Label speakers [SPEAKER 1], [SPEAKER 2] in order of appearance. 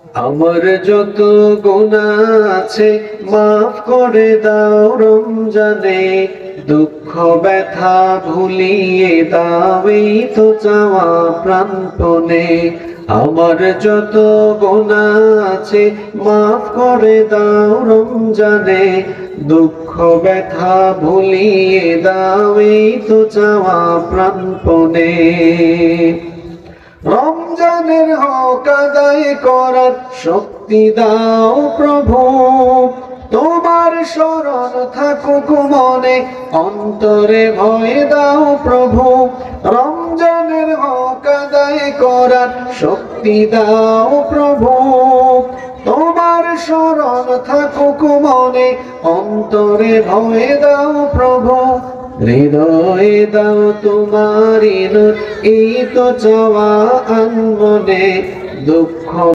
[SPEAKER 1] আমার যত গুনাহ আছে মাফ করে দাও রমজানে, দুঃখ ব্যথা ভুলিয়ে দাও এই তো চাওয়া প্রাণপণে। আমার যত গুনাহ আছে মাফ করে দাও রমজানে, দুঃখ ব্যথা ভুলিয়ে দাও এই তো চাওয়া প্রাণপণে। রমজানের হক আদায় করার শক্তি দাও প্রভু, তোমার শরণ থাকুক মনে, অন্তরে ভয় দাও প্রভু। রমজানের হক আদায় করার শক্তি দাও প্রভু, তোমার শরণ থাকুক মনে, অন্তরে ভয় দাও প্রভু। হৃদয়ে দাও তোমারি নূর, এই তো চাওয়া আনমনে, দুঃখ